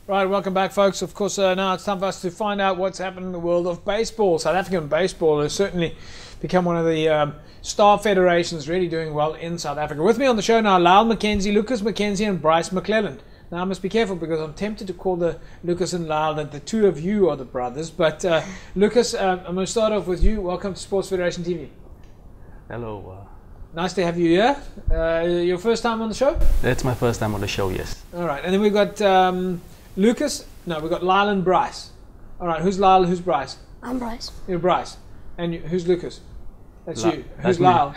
Right, welcome back, folks. Of course, now it's time for us to find out what's happened in the world of baseball. South African baseball has certainly become one of the star federations really doing well in South Africa. With me on the show now, Lyle McKenzie, Lucas McKenzie and Bryce McClelland. Now, I must be careful because I'm tempted to call the Lucas and Lyle that the two of you are the brothers. But Lucas, I'm going to start off with you. Welcome to Sports Federation TV. Hello. Nice to have you here. Your first time on the show? That's my first time on the show, yes. All right, and then we've got Lucas. No, we've got Lyle and Bryce. All right, who's Lyle? Who's Bryce? I'm Bryce. You're Bryce. And who's Lucas? That's you. That's Who's Lyle?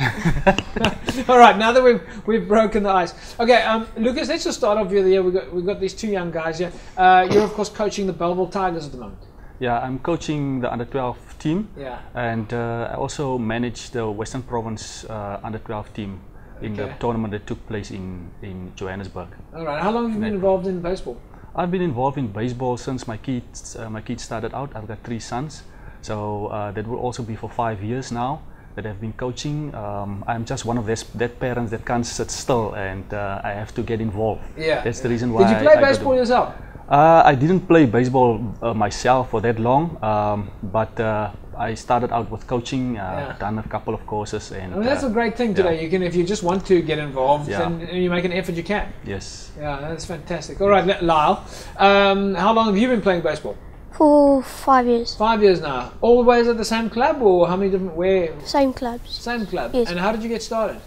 All right, now that we've broken the ice. Okay, Lucas, let's just start off with you. We've got these two young guys here. You're of course coaching the Bellville Tigers at the moment. Yeah, I'm coaching the under-12 team. Yeah. And I also manage the Western Province under-12 team in the tournament that took place in Johannesburg. All right. How long have you been involved in baseball? I've been involved in baseball since my kids started out. I've got 3 sons, so that will also be for 5 years now that I've been coaching. I'm just one of that parents that can't sit still, and I have to get involved. Yeah. That's the reason why. Did you play baseball yourself? I didn't play baseball myself for that long, but I started out with coaching, done a couple of courses. And I mean, that's a great thing today. You can, if you just want to get involved and you make an effort, you can. Yes. Yeah, that's fantastic. All right, Lyle, how long have you been playing baseball? For 5 years. 5 years now. Always at the same club, or how many different, where? Same clubs. Same club. Yes. And how did you get started?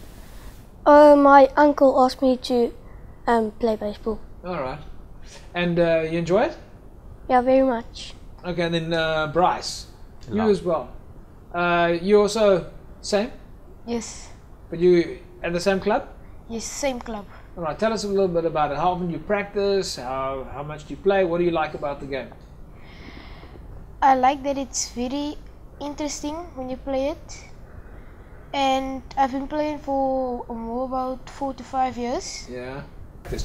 My uncle asked me to play baseball. All right. And you enjoy it? Yeah, very much. Okay, and then Bryce, you Hello. as well. You also same? Yes. But you at the same club? Yes, same club. All right, tell us a little bit about it. How often do you practice? How much do you play? What do you like about the game? I like that it's very interesting when you play it. And I've been playing for about 4 to 5 years. Yeah.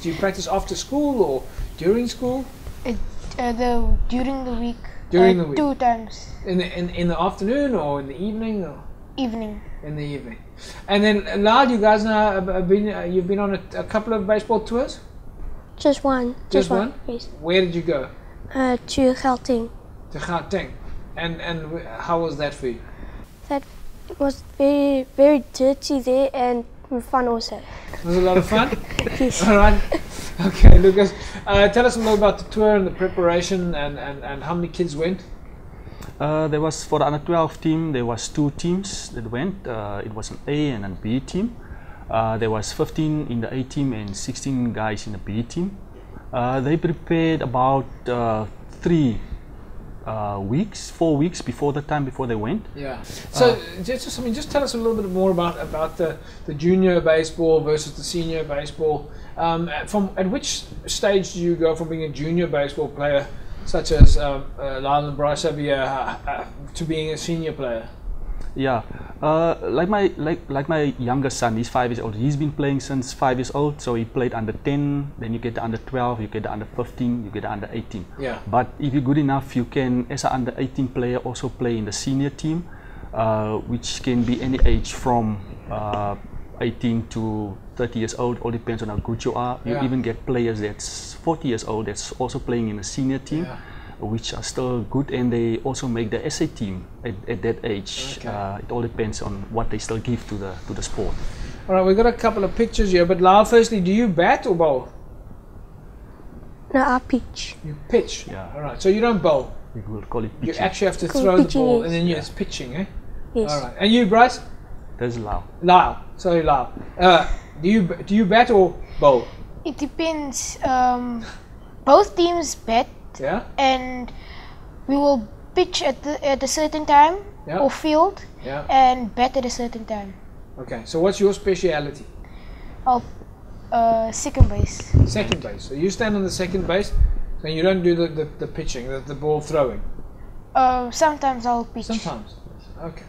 Do you practice after school or during school? During the week. During the week. 2 times. In the afternoon or in the evening? Or? Evening. In the evening. And then Lyle, you guys now you've been on a couple of baseball tours? Just one. Just one? Yes. Where did you go? To Gauteng. To Gauteng. And how was that for you? That was very, very dirty there and fun also. It was a lot of fun? Yes. All right. Okay, Lucas, tell us a little about the tour and the preparation and how many kids went? There was, for the under-12 team, there was 2 teams that went. It was an A and a B team. There was 15 in the A team and 16 guys in the B team. They prepared about 4 weeks before they went. Yeah. So just tell us a little bit more about the junior baseball versus the senior baseball. At which stage do you go from being a junior baseball player, such as Lyle and Bryce over here, to being a senior player? Yeah, like my younger son, he's 5 years old. He's been playing since 5 years old. So he played under 10, then you get the under 12, you get the under 15, you get the under 18. Yeah. But if you're good enough, you can, as an under 18 player, also play in the senior team, which can be any age from 18 to 30 years old. All depends on how good you are. You even get players that's 40 years old that's also playing in the senior team. Which are still good, and they also make the SA team at that age. Okay. It all depends on what they still give to the sport. All right, we've got a couple of pictures here, but Lyle, firstly, do you bat or bowl? No, I pitch. You pitch? Yeah. All right, so you don't bowl? We will call it pitching. You actually have to throw the ball, and then it's pitching, eh? Yes. All right, and you, Bryce? There's Lyle. Lyle, sorry, Lyle. Do you bat or bowl? It depends. Both teams bat. Yeah. And we will pitch at a certain time or field and bat at a certain time. Okay, so what's your speciality? Second base. Second base. So you stand on the second base and you don't do the pitching, the ball throwing? Sometimes I'll pitch. Sometimes. Okay.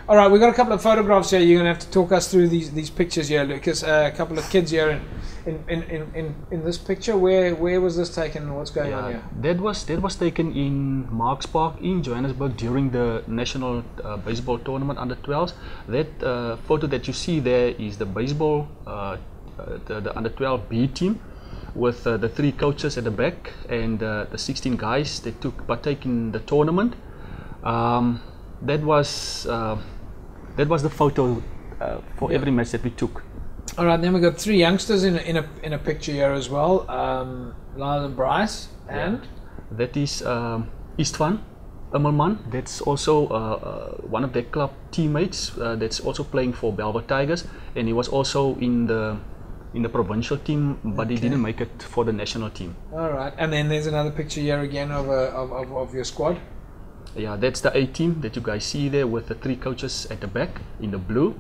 All right, we've got a couple of photographs here. You're going to have to talk us through these pictures here, Lucas. A couple of kids here in this picture. Where was this taken? What's going on here? That was taken in Marks Park in Johannesburg during the national baseball tournament under 12s. That photo that you see there is the baseball, the under 12 B team. with the 3 coaches at the back and the 16 guys that took partake in the tournament. That was the photo for every match that we took. All right, then we got 3 youngsters in a picture here as well. Lyle and Bryce, and that is Istvan Immelman. That's also one of their club teammates. That's also playing for Belvoir Tigers, and he was also in the provincial team, but he didn't make it for the national team. All right, and then there's another picture here again of your squad. Yeah, that's the A team that you guys see there with the 3 coaches at the back in the blue,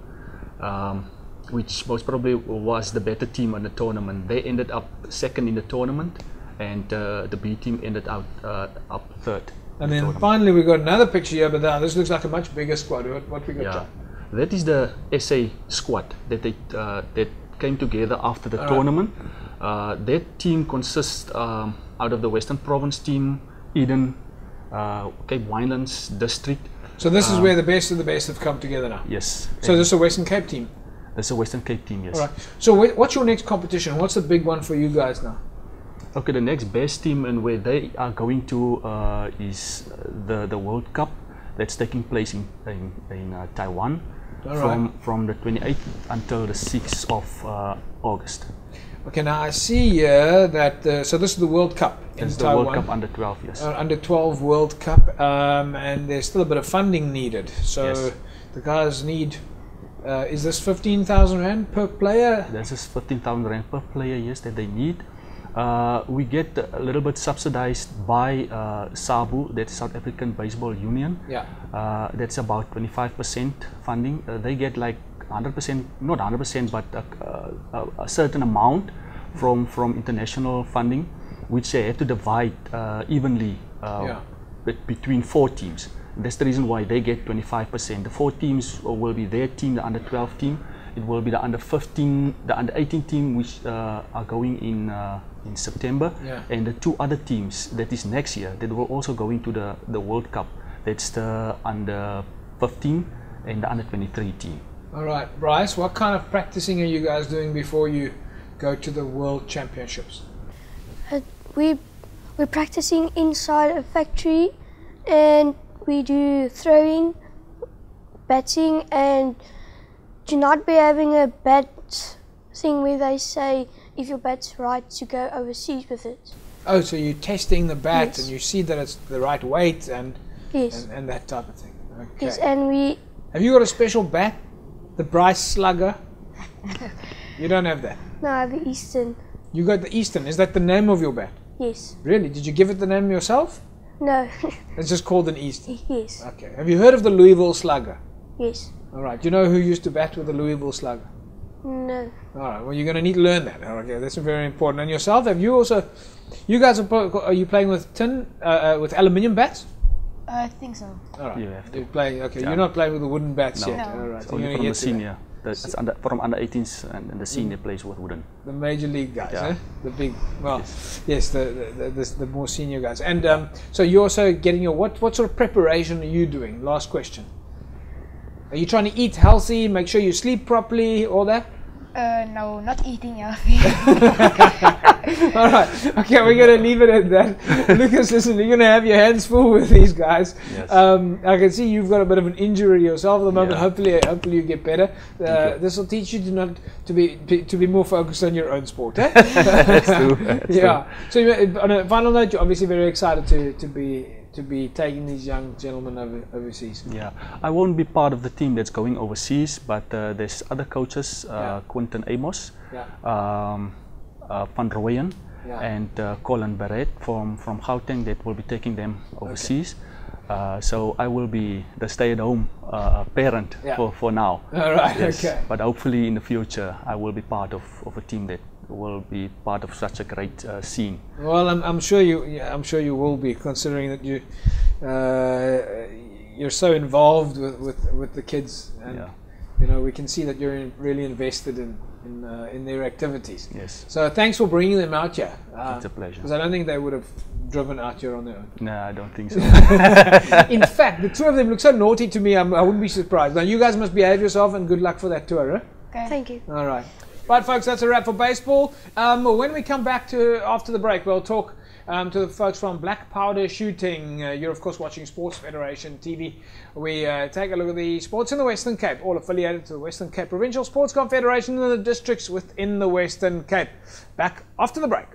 which most probably was the better team in the tournament. They ended up 2nd in the tournament, and the B team ended up 3rd. And then finally we got another picture here, but this looks like a much bigger squad. What we got? Yeah, that is the SA squad that that came together after the tournament. That team consists out of the Western Province team, Eden, Cape Winelands district. So this is where the best of the best have come together now? Yes. So this is a Western Cape team? That's a Western Cape team, yes. All right. So what's your next competition? What's the big one for you guys now? Okay, the next best team and where they are going to is the World Cup that's taking place in Taiwan from the 28th until the 6th of August. Okay, now I see here that so this is the World Cup in It's Taiwan. the World Cup under 12, yes. Under 12 World Cup, and there's still a bit of funding needed. So Yes. the guys need. Is this 15,000 rand per player? This is 15,000 rand per player, yes, that they need. We get a little bit subsidized by SABU, that's South African Baseball Union. Yeah. That's about 25% funding. They get like 100%, not 100%, but a certain amount from international funding, which they have to divide evenly between 4 teams. That's the reason why they get 25%. The 4 teams will be their team, the under 12 team. It will be the under 15, the under 18 team, which are going in September, and the 2 other teams that is next year that will also go into the World Cup. That's the under 15 and the under 23 team. All right, Bryce, what kind of practicing are you guys doing before you go to the World Championships? We're practicing inside a factory, and we do throwing, batting, and do not be having a bat thing where they say if your bat's right to go overseas with it. Oh, so you're testing the bat, Yes. and you see that it's the right weight and Yes. and that type of thing. Okay. Yes, and we Have you got a special bat? The Bryce Slugger? You don't have that. no, I have the Eastern. You got the Eastern. Is that the name of your bat? Yes. Really? Did you give it the name yourself? No. It's just called an Eastern. Yes. Okay. Have you heard of the Louisville Slugger? Yes. All right. Do you know who used to bat with the Louisville Slugger? No. All right. Well, you're going to need to learn that. Okay, that's very important. And yourself, have you also? You guys are you playing with with aluminium bats? I think so. All right. You have to. You're playing. Okay. Yeah. You're not playing with the wooden bats No. yet. No. All right. It's You're only gonna from the get to that. senior. That's from under 18s, and the senior plays with wooden. The major league guys, Yeah. eh? The big, well, yes, the more senior guys. And so you're also getting your what sort of preparation are you doing? Last question. Are you trying to eat healthy, make sure you sleep properly, all that? No, not eating healthy. All right. Okay, we're going to leave it at that. Lucas, listen, you're going to have your hands full with these guys. Yes. I can see you've got a bit of an injury yourself at the moment. Yeah. Hopefully you get better. Thank This will teach you to be more focused on your own sport. Eh? That's true. That's Yeah. So on a final note, you're obviously very excited to be taking these young gentlemen overseas. Yeah, I won't be part of the team that's going overseas, but there's other coaches, Quentin Amos, Van Rooyen, and Colin Barrett from Gauteng that will be taking them overseas. So I will be the stay-at-home parent for now. All right. Yes, Okay. but hopefully in the future I will be part of a team that will be part of such a great scene. Well, I'm sure you will be, considering that you're so involved with the kids, and you know, we can see that you're really invested in their activities. Yes. So thanks for bringing them out here. It's a pleasure. Because I don't think they would have driven out here on their own. No, I don't think so. In fact, the 2 of them look so naughty to me. I wouldn't be surprised. Now you guys must behave yourself, and good luck for that tour. Huh? Okay. Thank you. All right. Right, folks, that's a wrap for baseball. When we come back to after the break, we'll talk to the folks from Black Powder Shooting. You're, of course, watching Sports Federation TV. We take a look at the sports in the Western Cape, all affiliated to the Western Cape Provincial Sports Confederation and the districts within the Western Cape. Back after the break.